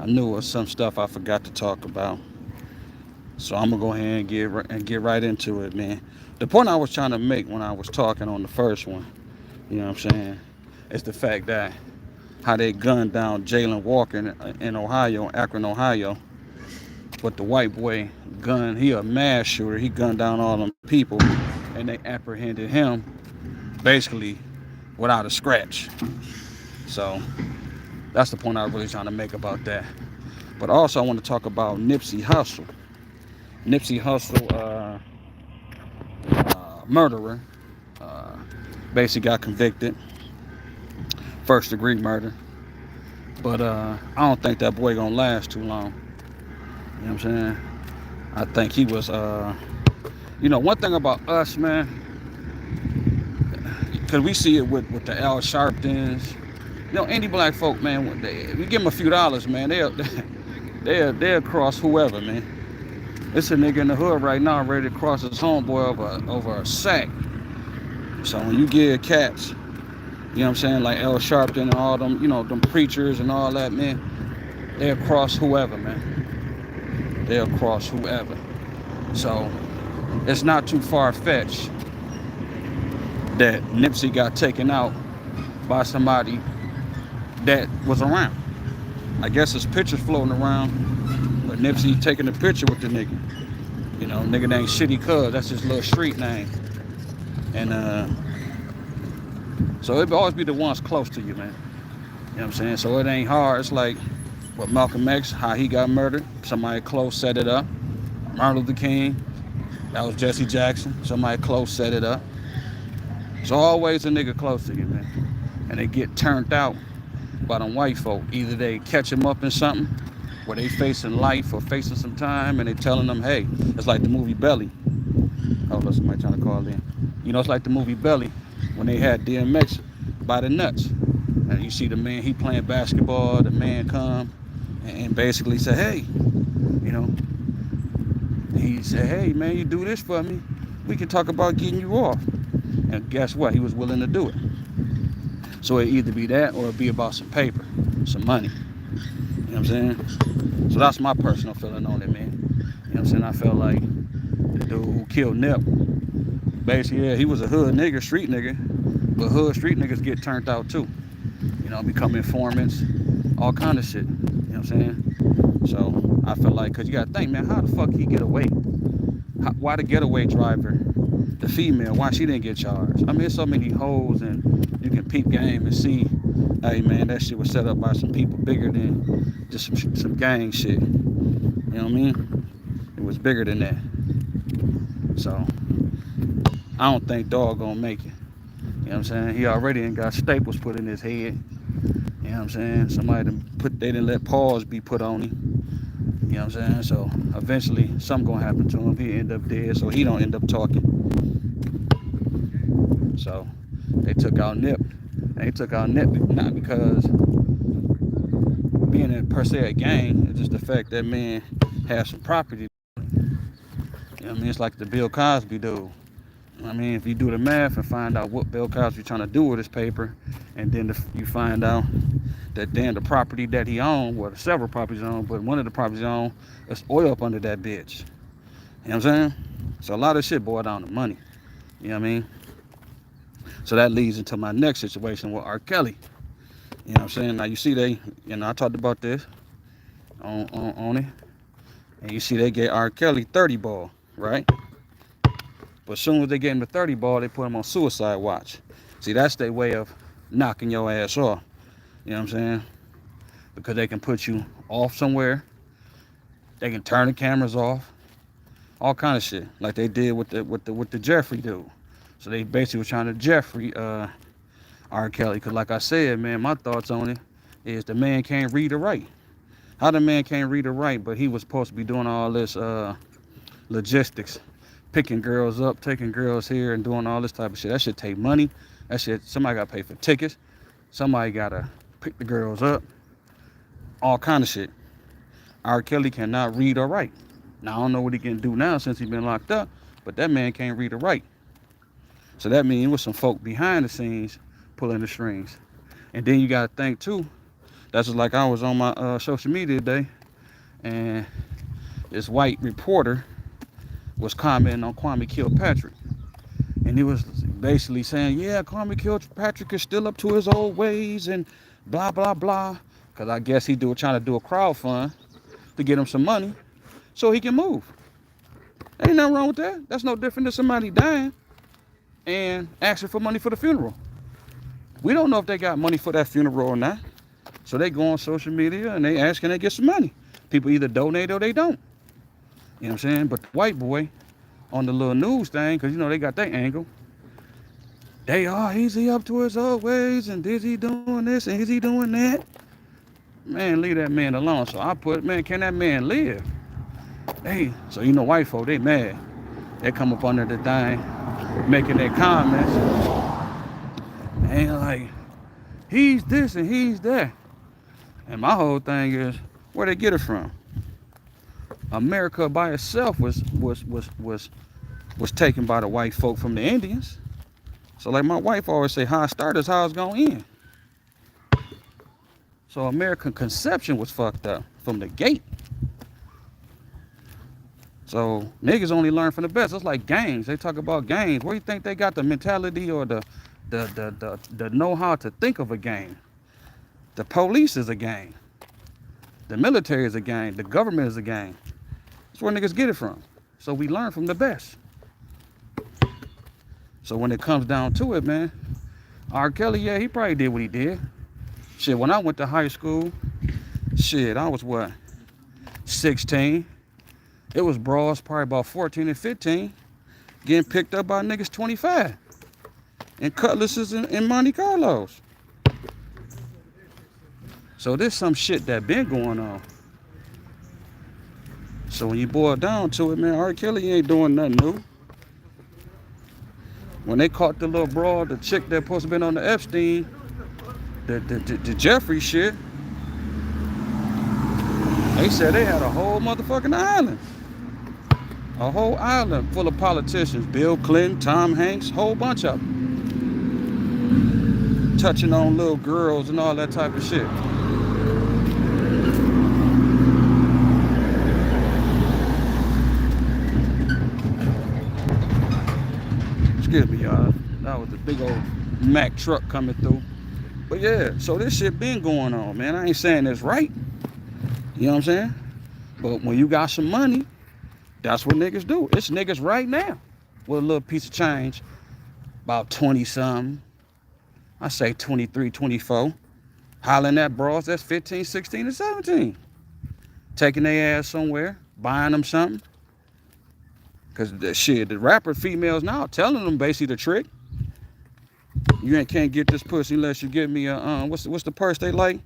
I knew it was some stuff I forgot to talk about. So I'm gonna go ahead and get right into it, man. The point I was trying to make when I was talking on the first one, you know what I'm saying, is the fact that how they gunned down Jalen Walker in Ohio, Akron, Ohio. But the white boy he a mass shooter. He gunned down all them people, and they apprehended him basically without a scratch. So that's the point I was really trying to make about that. But also I want to talk about Nipsey Hussle. Nipsey Hussle, murderer, uh, basically got convicted, first degree murder. But I don't think that boy gonna last too long. You know what I'm saying? I think he was, one thing about us, man, because we see it with the Al Sharptons. Any black folk, man, we give them a few dollars, man, they'll cross whoever, man. It's a nigga in the hood right now ready to cross his homeboy over a sack. So when you get cats, you know what I'm saying, like Al Sharpton and all them, them preachers and all that, man, they'll cross whoever, man. They'll cross whoever. So it's not too far-fetched that Nipsey got taken out by somebody that was around. I guess his picture's floating around, but Nipsey taking a picture with the nigga. Nigga named Shitty Cuz, that's his little street name. And so it'll always be the ones close to you, man. You know what I'm saying? So it ain't hard. It's like what Malcolm X, how he got murdered. Somebody close set it up. Martin Luther King, that was Jesse Jackson. Somebody close set it up. So always a nigga close to you, man. And they get turned out by them white folk. Either they catch them up in something where they facing life or facing some time, and they telling them, hey, it's like the movie Belly. Oh, that's somebody trying to call in. It's like the movie Belly when they had DMX by the nuts. And you see the man, he playing basketball, the man come and basically say, hey, he said, hey, man, you do this for me, we can talk about getting you off. And guess what? He was willing to do it. So it either be that or it be about some paper, some money. You know what I'm saying? So that's my personal feeling on it, man. You know what I'm saying? I felt like the dude who killed Nip, basically, yeah, he was a hood nigga, street nigga, but hood street niggas get turned out too. Become informants, all kind of shit. You know what I'm saying? So I feel like, because you got to think, man, how the fuck he get away? Why the getaway driver, the female, why she didn't get charged? I mean, there's so many holes, and you can peep game and see, hey, man, that shit was set up by some people bigger than just some gang shit. You know what I mean? It was bigger than that. So I don't think dog gonna make it. You know what I'm saying? He already ain't got staples put in his head. You know what I'm saying? They didn't let paws be put on him. You know what I'm saying? So eventually something gonna happen to him. He end up dead, so he don't end up talking. So they took out Nip. And they took out Nip not because being per se a gang, it's just the fact that man has some property. You know what I mean? It's like the Bill Cosby dude. I mean, if you do the math and find out what Bill Cosby trying to do with his paper, and then you find out that then the property that he owned, well, several properties owned, but one of the properties owned, there's oil up under that bitch. You know what I'm saying? So a lot of shit boiled down to money. You know what I mean? So that leads into my next situation with R. Kelly. You know what I'm saying? Now you see I talked about this on it. And you see they gave R. Kelly 30 ball, right? But as soon as they get him the 30 ball, they put him on suicide watch. See, that's their way of knocking your ass off. You know what I'm saying? Because they can put you off somewhere. They can turn the cameras off. All kind of shit. Like they did with the Jeffrey dude. So they basically were trying to Jeffrey R. Kelly. Because like I said, man, my thoughts on it is the man can't read or write. How the man can't read or write, but he was supposed to be doing all this logistics. Picking girls up, taking girls here, and doing all this type of shit. That shit take money. That shit, somebody got to pay for tickets. Somebody got to pick the girls up. All kind of shit. R. Kelly cannot read or write. Now, I don't know what he can do now since he's been locked up, but that man can't read or write. So that means it was some folk behind the scenes pulling the strings. And then you got to think, too, That's just like I was on my social media today, and this white reporter was commenting on Kwame Kilpatrick. And he was basically saying, yeah, Kwame Kilpatrick is still up to his old ways and blah, blah, blah. Because I guess trying to do a crowd fund to get him some money so he can move. Ain't nothing wrong with that. That's no different than somebody dying and asking for money for the funeral. We don't know if they got money for that funeral or not. So they go on social media and they ask, can they get some money? People either donate or they don't. You know what I'm saying? But the white boy on the little news thing, because, they got that angle. He's up to his old ways, and is he doing this, and is he doing that? Man, leave that man alone. So I put, man, can that man live? Hey, so white folk, they mad. They come up under the thing, making their comments. And like, he's this and he's that. And my whole thing is, where they get it from? America by itself was taken by the white folk from the Indians. So like my wife always say, how it started is how it's gonna end. So American conception was fucked up from the gate. So niggas only learn from the best. It's like gangs. They talk about gangs. Where do you think they got the mentality or the know-how to think of a gang? The police is a gang. The military is a gang. The government is a gang. That's where niggas get it from. So we learn from the best. So when it comes down to it, man, R. Kelly, yeah, he probably did what he did. Shit, when I went to high school, I was what, 16. It was bras probably about 14 and 15 getting picked up by niggas 25 and cutlasses in Monte Carlos. So there's some shit that been going on. So when you boil down to it, man, R. Kelly ain't doing nothing new. When they caught the little broad, the chick that supposed to been on the Epstein, the Jeffrey shit, they said they had a whole motherfucking island. A whole island full of politicians. Bill Clinton, Tom Hanks, whole bunch of them. Touching on little girls and all that type of shit. Excuse me, y'all. That was a big old Mack truck coming through. But yeah, so this shit been going on, man. I ain't saying it's right. You know what I'm saying? But when you got some money, that's what niggas do. It's niggas right now with a little piece of change, about 20-something. I say 23, 24. Hollering at bras that's 15, 16, and 17. Taking their ass somewhere, buying them something. Because the rapper females now telling them basically the trick. You can't get this pussy unless you give me a, what's the purse they like?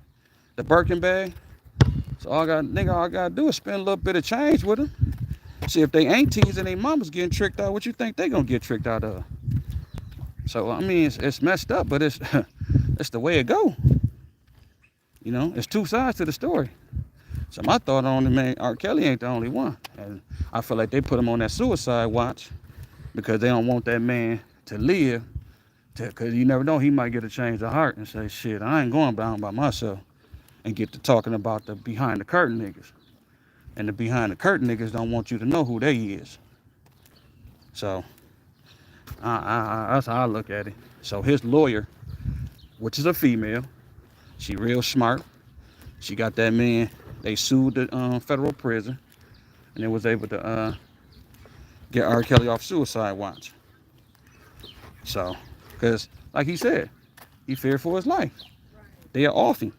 The Birkin bag. So all I gotta do is spend a little bit of change with them. See if they aunties and their mamas getting tricked out, what you think they gonna get tricked out of? So I mean, it's messed up, but it's it's the way it go. It's two sides to the story. So my thought on it, man, R. Kelly ain't the only one, and I feel like they put him on that suicide watch because they don't want that man to live. Because you never know, he might get a change of heart and say, shit, I ain't going down by myself, and get to talking about the behind the curtain niggas. And the behind the curtain niggas don't want you to know who they is. So, that's how I look at it. So his lawyer, which is a female, she real smart. She got that man, they sued the federal prison, and they was able to get R. Kelly off suicide watch. So, because like he said, he feared for his life. They are off him.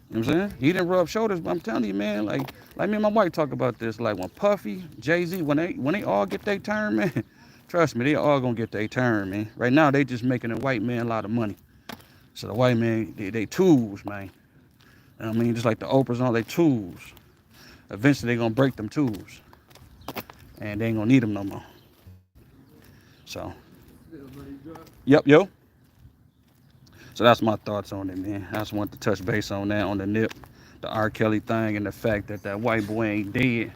You know what I'm saying? He didn't rub shoulders, but I'm telling you, man, like me and my wife talk about this. Like when Puffy, Jay-Z, when they all get their turn, man, trust me, they all gonna get their turn, man. Right now, they just making a white man a lot of money. So the white man, they tools, man. I mean, just like the Oprahs and all, they tools. Eventually, they gonna break them tools, and they ain't gonna need them no more. So, yep, yo. So that's my thoughts on it, man. I just wanted to touch base on that, on the nip, the R. Kelly thing, and the fact that white boy ain't dead. You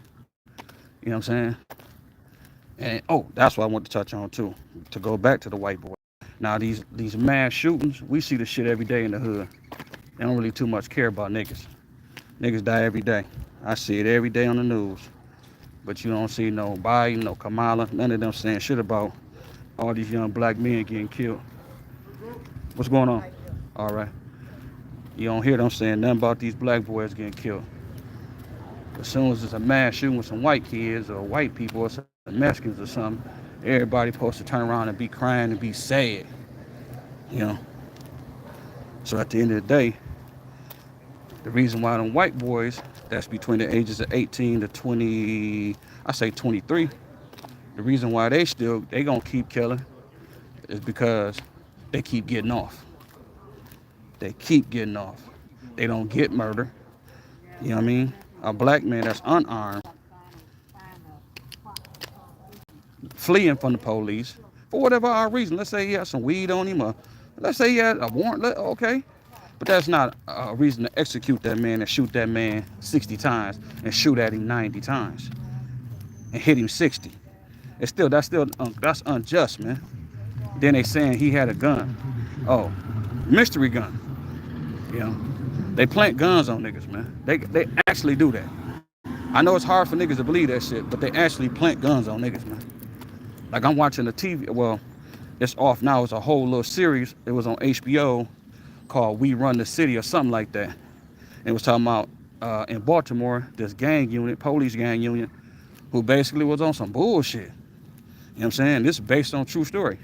know what I'm saying? And that's what I want to touch on too. To go back to the white boy. Now these mass shootings, we see the shit every day in the hood. They don't really too much care about niggas. Niggas die every day. I see it every day on the news. But you don't see no Biden, no Kamala, none of them saying shit about all these young black men getting killed. What's going on? All right. You don't hear them saying nothing about these black boys getting killed. As soon as it's a mass shooting with some white kids or white people or some Mexicans or something, everybody supposed to turn around and be crying and be sad. You know? So at the end of the day, the reason why them white boys that's between the ages of 18 to 20, I say 23, the reason why they gonna keep killing is because they keep getting off. They keep getting off. They don't get murder. You know what I mean? A black man that's unarmed, fleeing from the police for whatever our reason. Let's say he had some weed on him, or let's say he had a warrant. Okay, but that's not a reason to execute that man and shoot that man 60 times and shoot at him 90 times and hit him 60. That's unjust, man. Then they saying he had a gun. Oh, mystery gun. You know, they plant guns on niggas, man. They actually do that. I know it's hard for niggas to believe that shit, but they actually plant guns on niggas, man. Like I'm watching the TV. Well, it's off now. It's a whole little series. It was on HBO called We Run the City or something like that. And it was talking about in Baltimore, this gang unit, police gang unit, who basically was on some bullshit. You know what I'm saying? This is based on true story.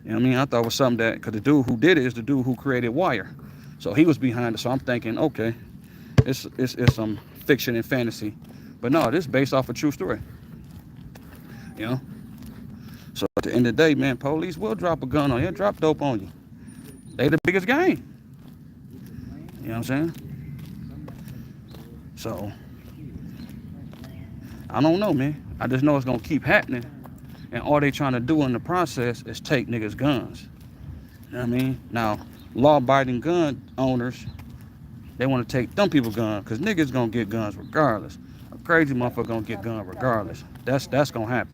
You know what I mean? I thought it was something that, because the dude who did it is the dude who created Wire. So he was behind it. So I'm thinking, okay, it's some fiction and fantasy. But no, this is based off a true story. You know? So at the end of the day, man, police will drop a gun on you, drop dope on you. They the biggest gang. You know what I'm saying? So, I don't know, man. I just know it's going to keep happening. And all they trying to do in the process is take niggas' guns. You know what I mean? Now, law-abiding gun owners, they want to take them people's guns because niggas going to get guns regardless. A crazy motherfucker going to get guns regardless. That's going to happen.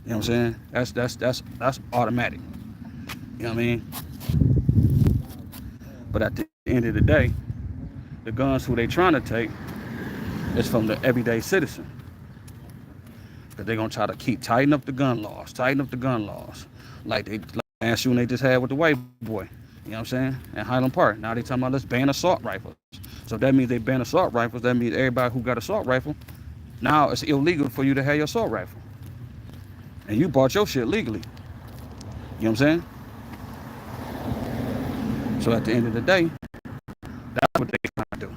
You know what I'm saying? That's automatic. You know what I mean? But at the end of the day, the guns who they trying to take is from the everyday citizen. Because they're going to try to keep tighten up the gun laws. Like last shooting they just had with the white boy. You know what I'm saying? In Highland Park. Now they talking about let's ban assault rifles. So that means they ban assault rifles. That means everybody who got assault rifle, now it's illegal for you to have your assault rifle. And you bought your shit legally. You know what I'm saying? So at the end of the day, that's what they trying to do.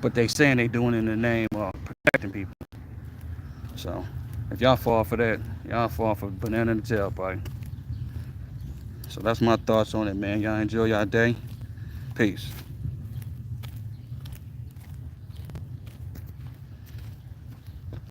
But they saying they doing it in the name of protecting people. So if y'all fall for that, y'all fall for banana in the tailpipe. So that's my thoughts on it, man. Y'all enjoy y'all day. Peace.